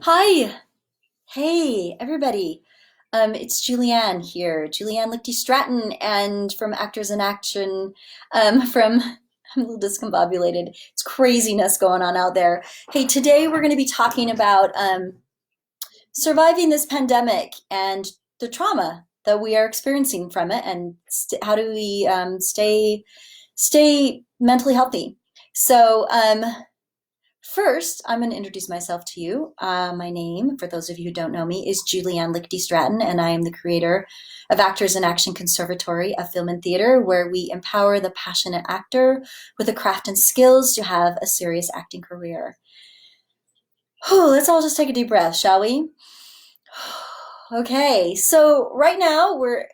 Hi. Hey, everybody. It's Julianne here, Julianne Lichty Stratton, and from Actors in Action, from I'm a little discombobulated. It's craziness going on out there. Hey, today we're going to be talking about surviving this pandemic and the trauma that we are experiencing from it, and how do we stay mentally healthy. So, first, I'm going to introduce myself to you. My name, for those of you who don't know me, is Julianne Lichty Stratton, and I am the creator of Actors in Action Conservatory of Film and Theater, where we empower the passionate actor with the craft and skills to have a serious acting career. Whew, let's all just take a deep breath, shall we? Okay, so right now we're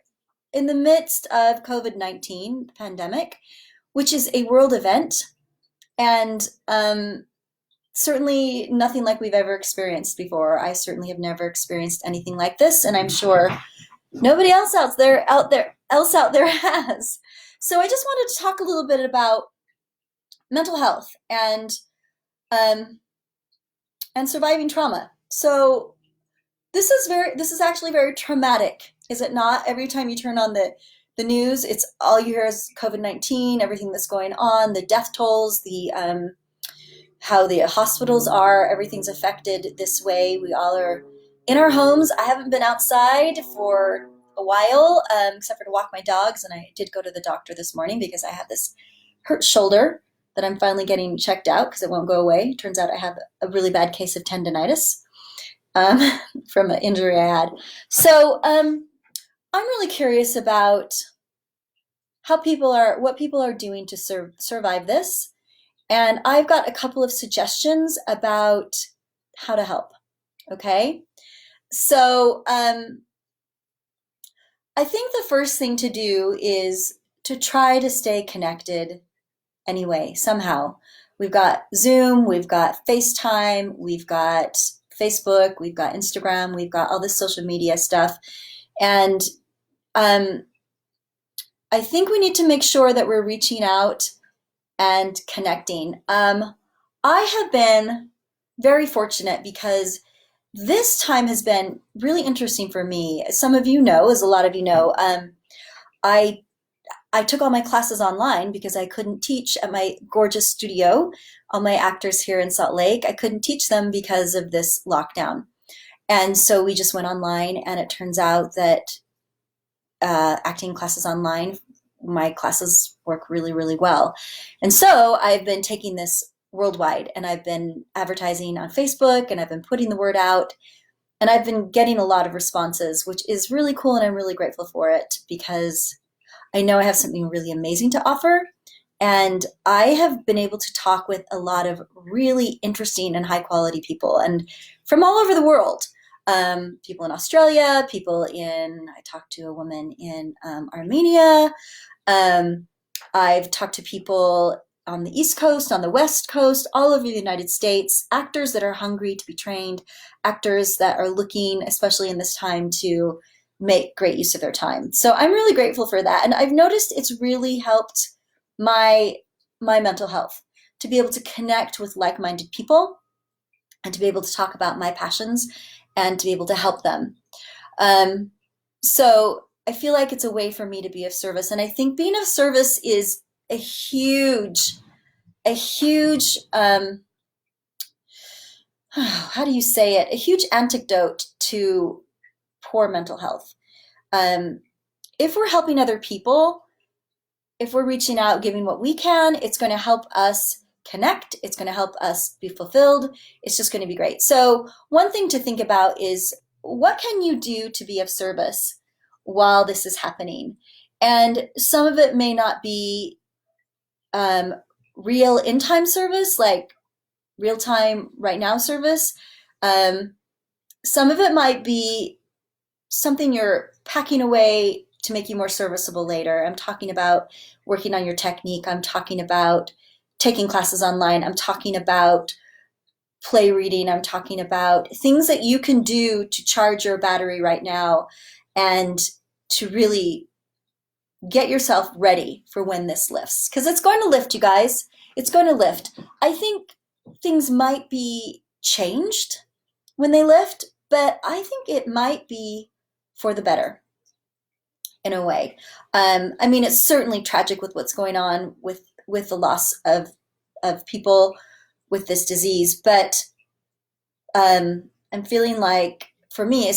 in the midst of COVID-19 pandemic, which is a world event, and certainly nothing like we've ever experienced before. I certainly have never experienced anything like this, and I'm sure nobody else out there has. So I just wanted to talk a little bit about mental health um, and surviving trauma. So this is actually very traumatic, is it not? Every time you turn on the news, it's all you hear is COVID-19, everything that's going on, the death tolls, the how the hospitals are, everything's affected this way. We all are in our homes. I haven't been outside for a while, except for to walk my dogs, and I did go to the doctor this morning because I have this hurt shoulder that I'm finally getting checked out because it won't go away. Turns out I have a really bad case of tendonitis um, from an injury I had. So I'm really curious about what people are doing to survive this, and I've got a couple of suggestions about how to help. Okay. So I think the first thing to do is to try to stay connected anyway, somehow. We've got Zoom, we've got FaceTime, we've got Facebook, we've got Instagram, we've got all this social media stuff. And um, I think we need to make sure that we're reaching out and connecting. I have been very fortunate because this time has been really interesting for me. As some of you know, as a lot of you know, I I took all my classes online because I couldn't teach at my gorgeous studio. All my actors here in Salt Lake, I couldn't teach them because of this lockdown. And so we just went online, and it turns out that acting classes online, my classes work really, really well. And so I've been taking this worldwide, and I've been advertising on Facebook, and I've been putting the word out, and I've been getting a lot of responses, which is really cool, and I'm really grateful for it because I know I have something really amazing to offer. And I have been able to talk with a lot of really interesting and high quality people, and from all over the world. People in Australia, I talked to a woman in Armenia. Um, I've talked to people on the East Coast, on the West Coast, all over the United States, actors that are hungry to be trained, actors that are looking, especially in this time, to make great use of their time. So I'm really grateful for that. And I've noticed it's really helped my mental health to be able to connect with like-minded people and to be able to talk about my passions and to be able to help them. Um, so I feel like it's a way for me to be of service. And I think being of service is a huge, how do you say it? A huge antidote to poor mental health. Um, if we're helping other people, if we're reaching out, giving what we can, it's going to help us connect. It's going to help us be fulfilled. It's just going to be great. So one thing to think about is, what can you do to be of service while this is happening? And some of it may not be um, real in-time service, like real time right now service. Um, some of it might be something you're packing away to make you more serviceable later. I'm talking about working on your technique. I'm talking about taking classes online. I'm talking about play reading. I'm talking about things that you can do to charge your battery right now and to really get yourself ready for when this lifts. Because it's going to lift, you guys. It's going to lift. I think things might be changed when they lift, but I think it might be for the better in a way. I mean, it's certainly tragic with what's going on with the loss of people with this disease, but I'm feeling like for me,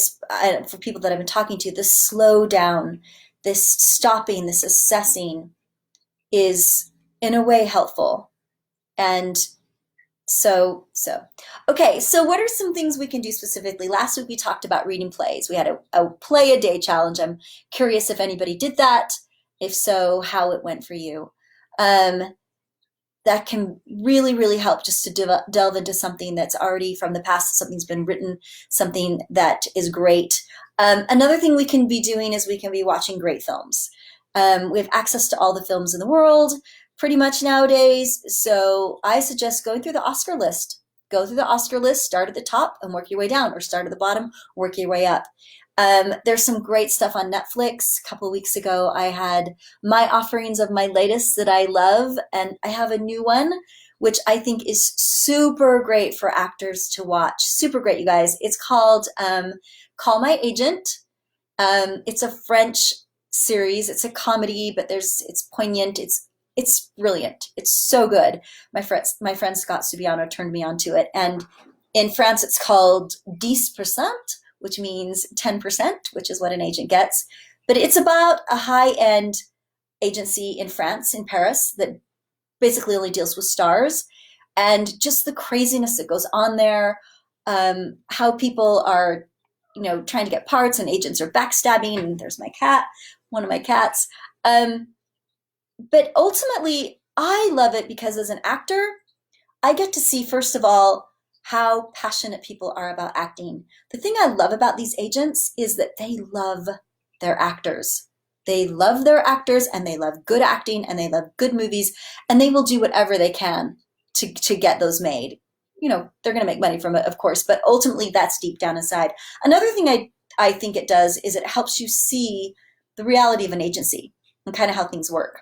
for people that I've been talking to, this slow down, this stopping, this assessing is in a way helpful. And okay, so what are some things we can do specifically? Last week we talked about reading plays. We had a play a day challenge. I'm curious if anybody did that. If so, how it went for you. That can really, really help just to delve into something that's already from the past, something's been written, something that is great. Another thing we can be doing is we can be watching great films. We have access to all the films in the world pretty much nowadays, so I suggest going through the Oscar list. Go through the Oscar list, start at the top and work your way down, or start at the bottom, work your way up. There's some great stuff on Netflix. A couple of weeks ago, I had my offerings of my latest that I love, and I have a new one, which I think is super great for actors to watch. Super great, you guys. It's called Call My Agent. It's a French series. It's a comedy, but it's poignant. It's brilliant. It's so good. My friend Scott Subiano turned me onto it, and in France, it's called 10%, which means 10%, which is what an agent gets. But it's about a high-end agency in France, in Paris, that basically only deals with stars, and just the craziness that goes on there, how people are, trying to get parts, and agents are backstabbing, and there's my cat, one of my cats. But ultimately, I love it because as an actor, I get to see, first of all, how passionate people are about acting. The thing I love about these agents is that they love their actors. They love their actors, and they love good acting, and they love good movies, and they will do whatever they can to get those made. They're going to make money from it, of course, but ultimately that's deep down inside. Another thing I think it does is it helps you see the reality of an agency and kind of how things work.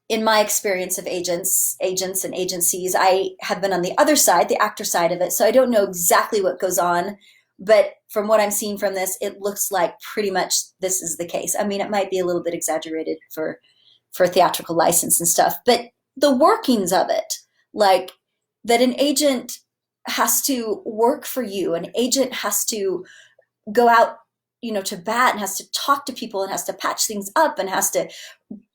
In my experience of agents and agencies, I have been on the other side, the actor side of it, so I don't know exactly what goes on, but from what I'm seeing from this, it looks like pretty much this is the case. I mean, it might be a little bit exaggerated for a theatrical license and stuff, but the workings of it, like that an agent has to work for you, an agent has to go out to bat, and has to talk to people, and has to patch things up, and has to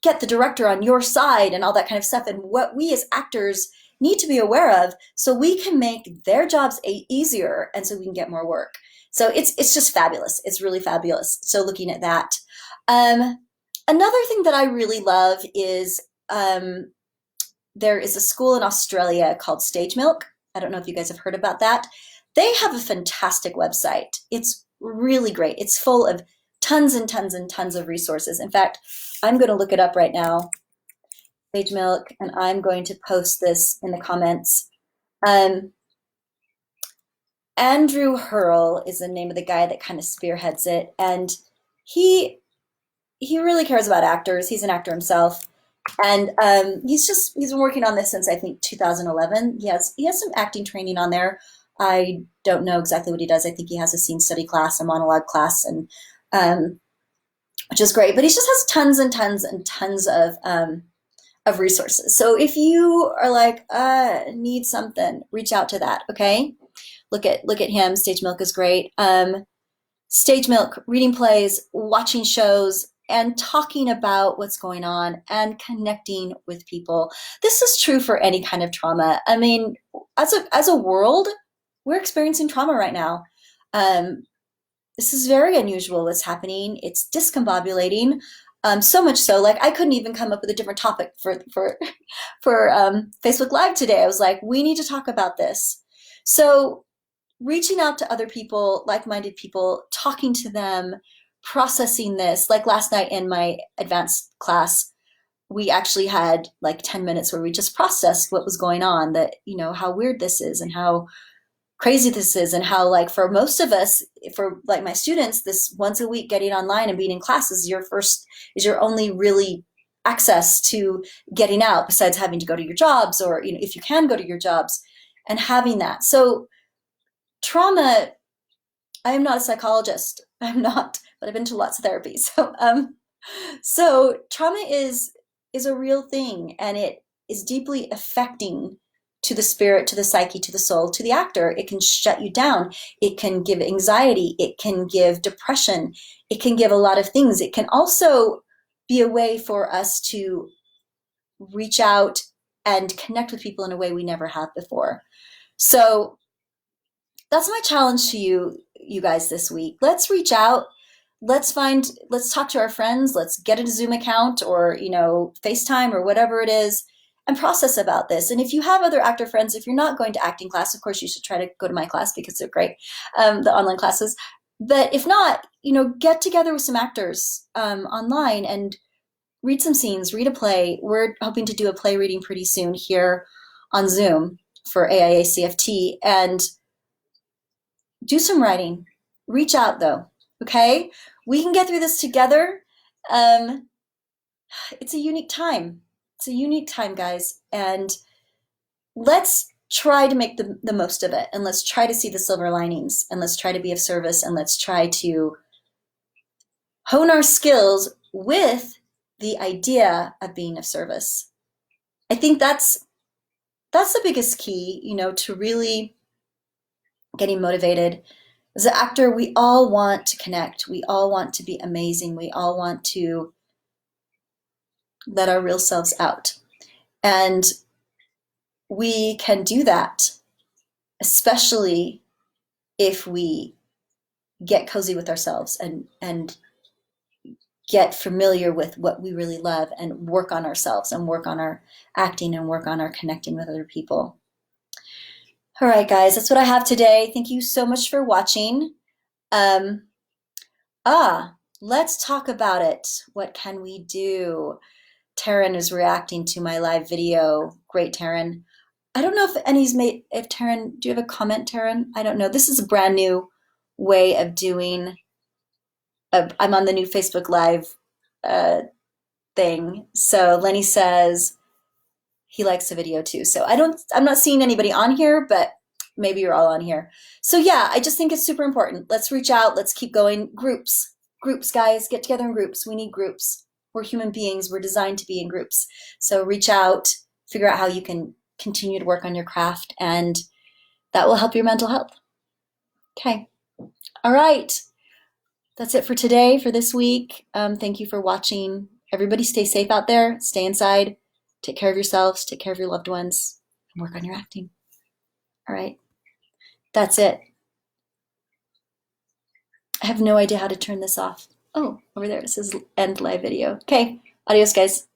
get the director on your side, and all that kind of stuff. And what we as actors need to be aware of, so we can make their jobs easier, and so we can get more work. So it's just fabulous. It's really fabulous. So looking at that. Another thing that I really love is there is a school in Australia called Stage Milk. I don't know if you guys have heard about that. They have a fantastic website. It's really great. It's full of tons and tons and tons of resources. In fact, I'm going to look it up right now, Stage Milk, and I'm going to post this in the comments. Andrew Hurl is the name of the guy that kind of spearheads it, and he really cares about actors. He's an actor himself, and he's been working on this since I think 2011. He has some acting training on there. I don't know exactly what he does. I think he has a scene study class, a monologue class, and which is great. But he just has tons and tons and tons of resources. So if you are like need something, reach out to that. Okay, look at him. Stage Milk is great. Stage Milk, reading plays, watching shows, and talking about what's going on and connecting with people. This is true for any kind of trauma. I mean, as a world, we're experiencing trauma right now. This is very unusual what's happening. It's discombobulating. So much so, like I couldn't even come up with a different topic for Facebook Live today. I was like, we need to talk about this. So reaching out to other people, like-minded people, talking to them, processing this. Like last night in my advanced class, we actually had like 10 minutes where we just processed what was going on, that, how weird this is and how crazy this is, and how, like, for most of us, for like my students, this once a week getting online and being in class is your only really access to getting out, besides having to go to your jobs, or if you can go to your jobs, and having that. So trauma, I am not a psychologist. I'm not, but I've been to lots of therapy. So trauma is a real thing, and it is deeply affecting to the spirit, to the psyche, to the soul, to the actor. It can shut you down. It can give anxiety. It can give depression. It can give a lot of things. It can also be a way for us to reach out and connect with people in a way we never have before. So that's my challenge to you guys this week. Let's reach out. Let's talk to our friends. Let's get a Zoom account or, FaceTime or whatever it is, and process about this. And if you have other actor friends, if you're not going to acting class, of course, you should try to go to my class because they're great, the online classes. But if not, get together with some actors online and read some scenes, read a play. We're hoping to do a play reading pretty soon here on Zoom for AIA CFT, and do some writing. Reach out though, okay? We can get through this together. It's a unique time. It's a unique time, guys. And let's try to make the most of it. And let's try to see the silver linings. And let's try to be of service. And let's try to hone our skills with the idea of being of service. I think that's the biggest key, to really getting motivated. As an actor, we all want to connect. We all want to be amazing. We all want to let our real selves out. And we can do that, especially if we get cozy with ourselves and get familiar with what we really love and work on ourselves and work on our acting and work on our connecting with other people. All right, guys, that's what I have today. Thank you so much for watching. Let's talk about it. What can we do? Taryn is reacting to my live video. Great, Taryn. I don't know if Taryn, do you have a comment, Taryn? I don't know. This is a brand new way of doing, I'm on the new Facebook Live thing. So Lenny says he likes the video too. So I'm not seeing anybody on here, but maybe you're all on here. So yeah, I just think it's super important. Let's reach out. Let's keep going. Groups, guys, get together in groups. We need groups. We're human beings. We're designed to be in groups. So reach out, figure out how you can continue to work on your craft, and that will help your mental health. Okay. All right. That's it for today, for this week. Thank you for watching. Everybody stay safe out there. Stay inside. Take care of yourselves. Take care of your loved ones. And work on your acting. All right. That's it. I have no idea how to turn this off. Oh, over there it says end live video. Okay. Adios, guys.